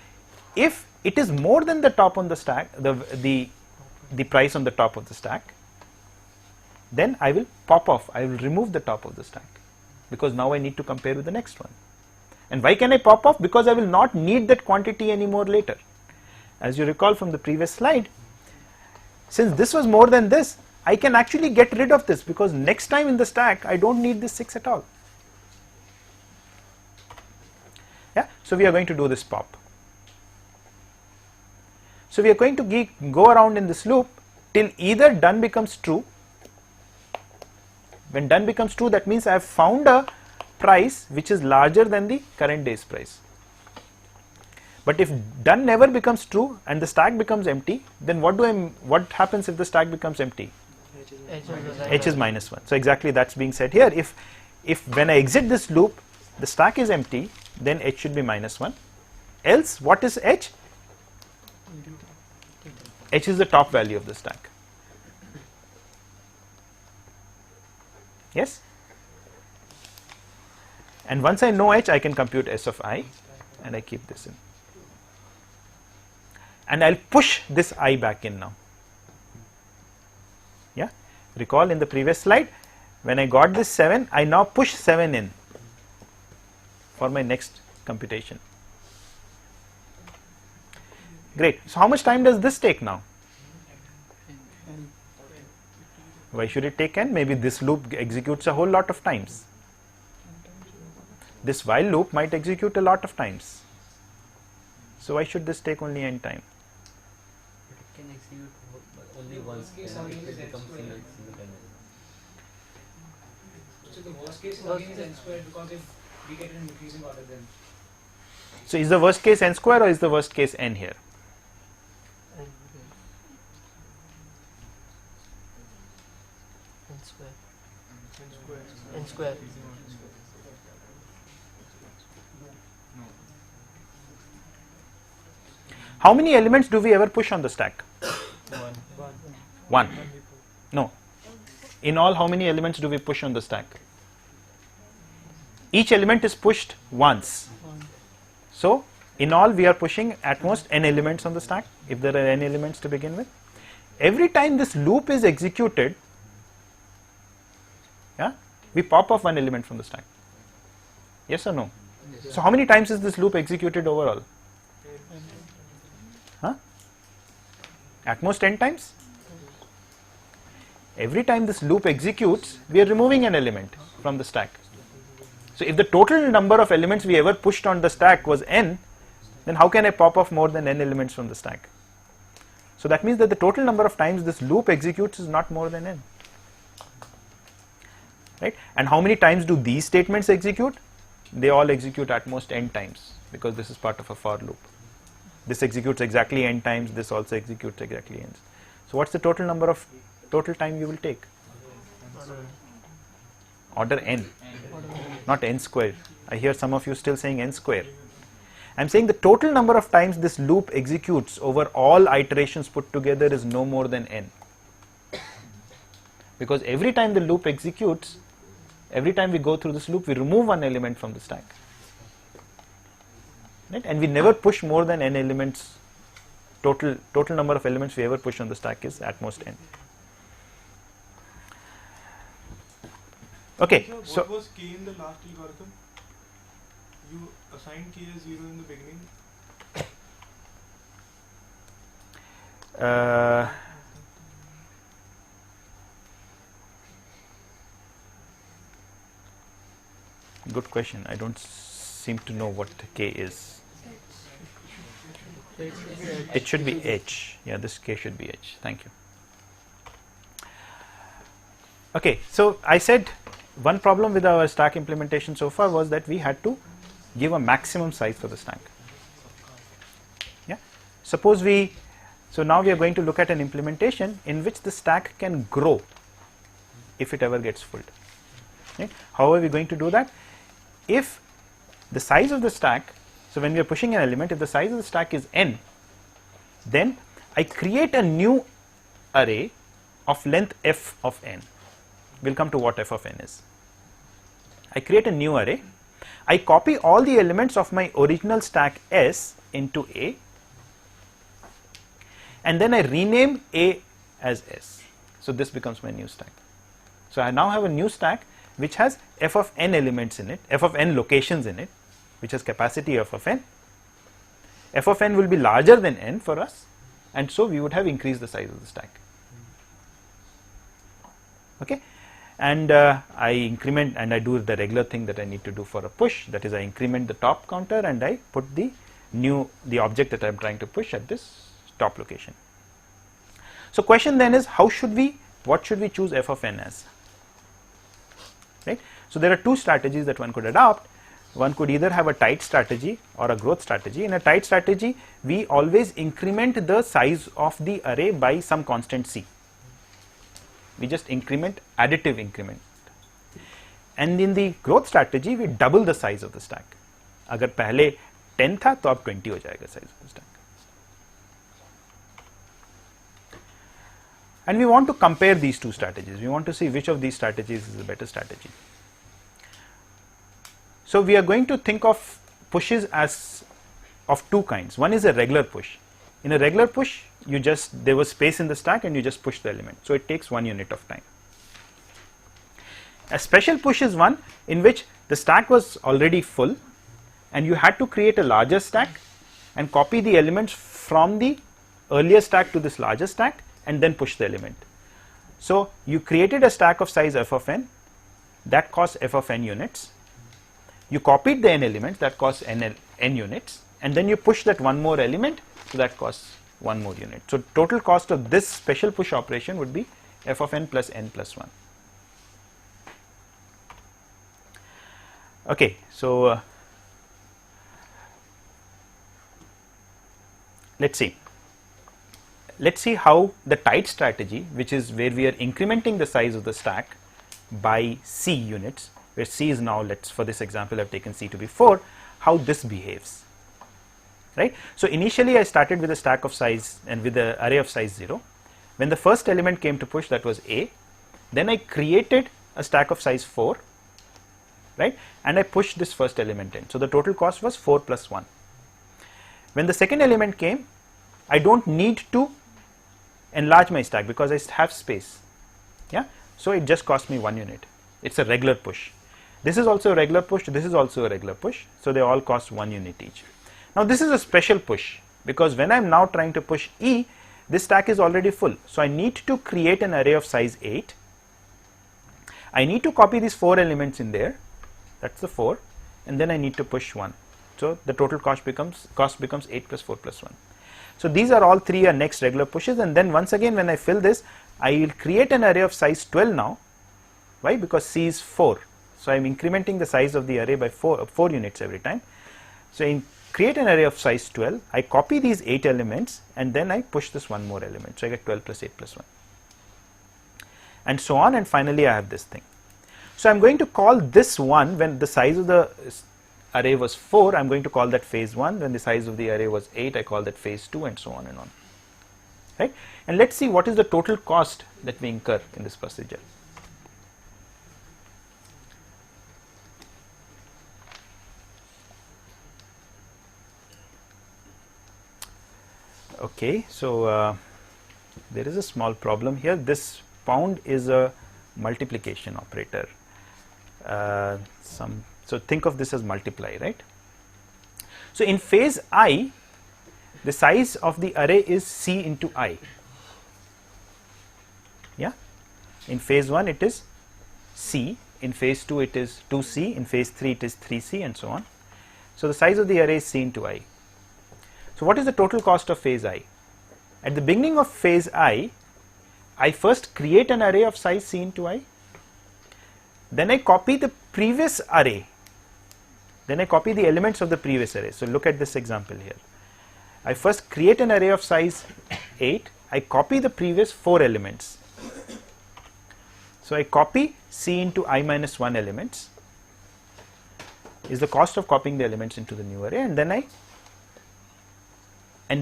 If it is more than the top on the stack, the price on the top of the stack, then I will pop off, I will remove the top of the stack, because now I need to compare with the next one. And why can I pop off? Because I will not need that quantity anymore later. As you recall from the previous slide, since this was more than this, I can actually get rid of this, because next time in the stack I don't need this 6 at all. Yeah, so we are going to do this pop. So we are going to go around in this loop till either done becomes true. When done becomes true, that means I have found a price which is larger than the current day's price. But if done never becomes true and the stack becomes empty, then what happens if the stack becomes empty? H is -1. So exactly that's being said here. If when I exit this loop, the stack is empty, then h should be -1. Else, what is h? H is the top value of the stack. Yes? And once I know h, I can compute s of I, and I keep this in. And I'll push this I back in now. Yeah? Recall in the previous slide, when I got this 7, I now push 7 in for my next computation. Great. So how much time does this take now? Why should it take n? Maybe this loop executes a whole lot of times. this while loop might execute a lot of times. So why should this take only n time? But it can execute only once. Case Then again it is n becomes square. single time. So the worst case again is n squared, because if we get an increasing order, then So is the worst case n square or is the worst case n here? N square. N N square. How many elements do we ever push on the stack? One. No. In all, how many elements do we push on the stack? Each element is pushed once. So in all, we are pushing at most n elements on the stack, if there are n elements to begin with. Every time this loop is executed, yeah, we pop off one element from the stack. Yes or no? So how many times is this loop executed overall? Huh? At most 10 times. Every time this loop executes, we are removing an element from the stack. So if the total number of elements we ever pushed on the stack was n, then how can I pop off more than n elements from the stack? So that means that the total number of times this loop executes is not more than n. Right? And how many times do these statements execute? They all execute at most n times, because this is part of a for loop. This executes exactly n times, this also executes exactly n. So what's the total number of total time you will take? Order n, not n square. I hear some of you still saying n square. I am saying the total number of times this loop executes over all iterations put together is no more than n. Because every time the loop executes, every time we go through this loop, we remove one element from the stack. Right? And we never push more than n elements. Total number of elements we ever push on the stack is at most n. Okay, So what was k in the last algorithm? You assigned k as 0 in the beginning. Good question. I don't seem to know what k is. It should be h. Yeah, this k should be h. Thank you. Okay, so I said one problem with our stack implementation so far was that we had to give a maximum size for the stack. Yeah. Suppose so now we are going to look at an implementation in which the stack can grow if it ever gets filled. Right? How are we going to do that? If the size of the stack, so when we are pushing an element, if the size of the stack is n, then I create a new array of length f of n. We'll come to what f of n is. I create a new array. I copy all the elements of my original stack S into A, and then I rename A as S. So this becomes my new stack. So I now have a new stack which has f of n elements in it, f of n locations in it, which has capacity f of n. F of n will be larger than n for us, and so we would have increased the size of the stack. Okay. And I increment and I do the regular thing that I need to do for a push, that is I increment the top counter and I put the object that I am trying to push at this top location. So question then is, what should we choose f of n as? Right. So there are two strategies that one could adopt. One could either have a tight strategy or a growth strategy. In a tight strategy, we always increment the size of the array by some constant c. We just increment, additive increment. And in the growth strategy, we double the size of the stack. अगर पहले 10 था तो अब 20 हो जाएगा size of the stack. And we want to compare these two strategies. We want to see which of these strategies is a better strategy. So we are going to think of pushes as of two kinds. One is a regular push. In a regular push, there was space in the stack and you just push the element. So it takes 1 unit of time. A special push is one in which the stack was already full and you had to create a larger stack and copy the elements from the earlier stack to this larger stack and then push the element. So you created a stack of size f of n that cost f of n units. you copied the n elements, that costs n units, and then you push that one more element, so that costs one more unit. So total cost of this special push operation would be f of n plus 1. Okay, so let's see how the tight strategy, which is where we are incrementing the size of the stack by c units, where c is now, for this example I've taken c to be 4, how this behaves, right. So initially I started with a stack of size and with the array of size 0. When the first element came to push, that was a, then I created a stack of size 4, right, and I pushed this first element in. So the total cost was 4 plus 1. When the second element came, I don't need to enlarge my stack because I have space, yeah, so it just cost me 1 unit. It's a regular push. This is also a regular push, this is also a regular push, so they all cost 1 unit each. Now this is a special push, because when I am now trying to push E, this stack is already full, so I need to create an array of size 8. I need to copy these 4 elements in there, that's the 4, and then I need to push 1. So the total cost becomes 8 plus 4 plus 1. So these are all 3 are next regular pushes, and then once again when I fill this, I will create an array of size 12 now. Why? Because C is 4. So I am incrementing the size of the array by 4 units every time. So I create an array of size 12, I copy these 8 elements, and then I push this one more element. So I get 12 plus 8 plus 1. And so on, and finally I have this thing. So I am going to call this one, when the size of the array was 4, I am going to call that phase 1. When the size of the array was 8, I call that phase 2, and so on and on. Right? And let's see what is the total cost that we incur in this procedure. Okay, so there is a small problem here. This pound is a multiplication operator. So think of this as multiply, right? So in phase I, the size of the array is C into I. Yeah, in phase 1 it is C, in phase 2 it is 2C, in phase 3 it is 3C, and so on. So the size of the array is C into I. So what is the total cost of phase I? At the beginning of phase I first create an array of size C into I, then I copy the previous array, then I copy the elements of the previous array. So look at this example here. I first create an array of size 8, I copy the previous 4 elements. So I copy C into I minus 1 elements is the cost of copying the elements into the new array, and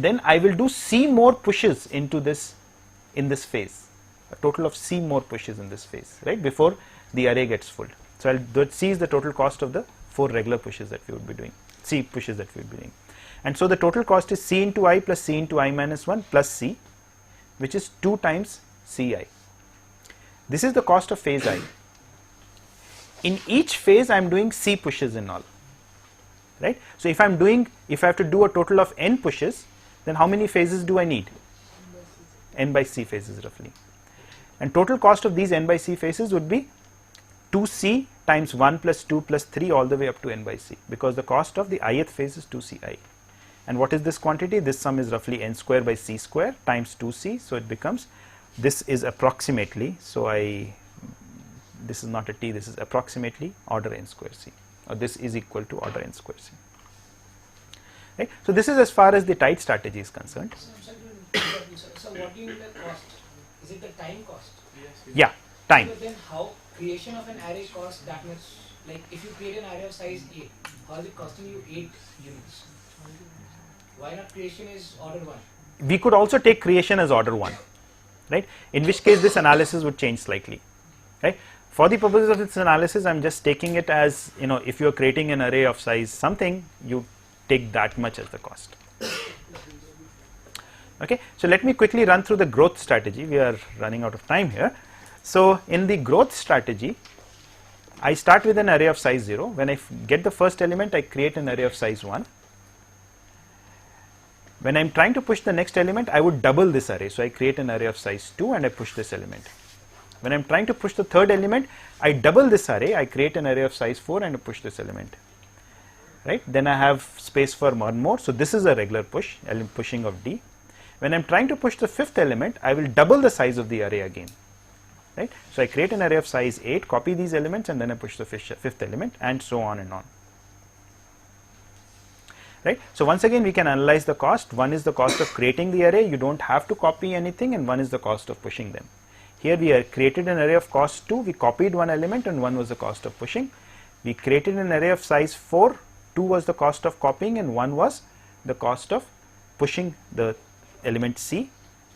then I will do C more pushes into this in this phase, a total of C more pushes in this phase, right, before the array gets full. So C is the total cost of the 4 regular pushes that we would be doing, C pushes that we would be doing. And so the total cost is C into I plus C into I minus 1 plus C, which is 2 times Ci. This is the cost of phase I. In each phase I am doing C pushes in all, right. So if I have to do a total of n pushes, then how many phases do I need? N by C phases roughly. And total cost of these n by C phases would be 2C times 1 plus 2 plus 3 all the way up to n by C, because the cost of the ith phase is 2Ci. And what is this quantity? This sum is roughly n square by C square times 2C. So it becomes, this is approximately, this is not a T, this is approximately order n square C, or this is equal to order n square C. Right? So this is as far as the tight strategy is concerned. So what do you mean by cost? Is it the time cost? Yes. Yeah, time. So then how creation of an array costs that much? Like if you create an array of size 8, how is it costing you 8 units? Why not creation is order 1? We could also take creation as order 1, right, in which case this analysis would change slightly, right. For the purposes of this analysis, I am just taking it as, if you are creating an array of size something, you take that much as the cost. Okay, so let me quickly run through the growth strategy. We are running out of time here. So in the growth strategy, I start with an array of size 0. When I get the first element, I create an array of size 1. When I am trying to push the next element, I would double this array. So I create an array of size 2 and I push this element. When I am trying to push the third element, I double this array, I create an array of size 4 and I push this element. right? Then I have space for one more. So this is a regular push, pushing of D. When I am trying to push the fifth element, I will double the size of the array again, right? So I create an array of size 8, copy these elements, and then I push the fifth element, and so on and on, right? So once again we can analyze the cost. One is the cost of creating the array, you don't have to copy anything, and one is the cost of pushing them. Here we have created an array of cost 2, we copied one element, and 1 was the cost of pushing. We created an array of size 4, 2 was the cost of copying, and 1 was the cost of pushing the element C.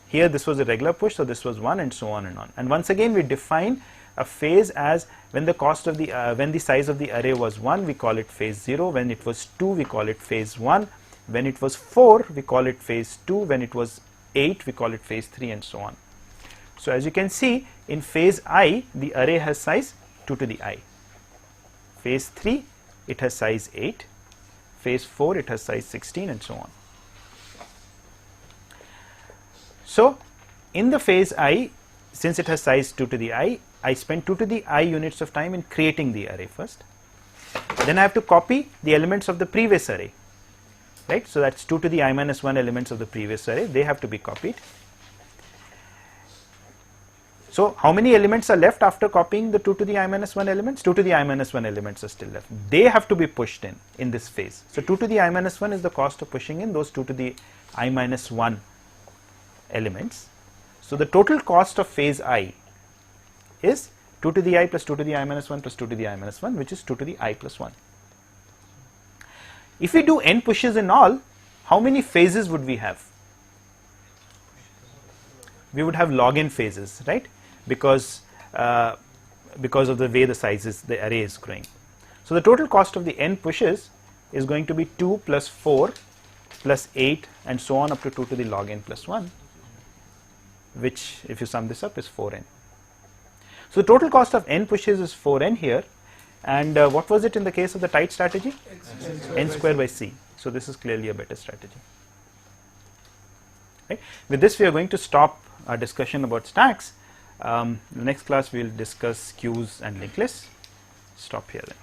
Here this was a regular push, so this was 1, and so on and on. And once again we define a phase as when the cost of the when the size of the array was 1, we call it phase 0. When it was 2, we call it phase 1. When it was 4, we call it phase 2. When it was 8, we call it phase 3, and so on. So as you can see, in phase I, the array has size 2 to the I. Phase 3, it has size 8. Phase 4, it has size 16, and so on. So in the phase I, since it has size 2 to the I, I spend 2 to the I units of time in creating the array first. Then I have to copy the elements of the previous array, right? So that's 2 to the I minus 1 elements of the previous array, they have to be copied. So how many elements are left after copying the 2 to the I minus 1 elements? 2 to the I minus 1 elements are still left. They have to be pushed in this phase. So 2 to the I minus 1 is the cost of pushing in those 2 to the I minus 1 elements. So the total cost of phase I is 2 to the I plus 2 to the I minus 1 plus 2 to the I minus 1, which is 2 to the I plus 1. If we do n pushes in all, how many phases would we have? We would have log n phases, right? Because of the way the array is growing. So the total cost of the n pushes is going to be 2 plus 4 plus 8 and so on up to 2 to the log n plus 1, which if you sum this up is 4n. So the total cost of n pushes is 4n here, and what was it in the case of the tight strategy? N square by c. So this is clearly a better strategy. Right? With this we are going to stop our discussion about stacks. The next class we will discuss queues and linked lists. Stop here then.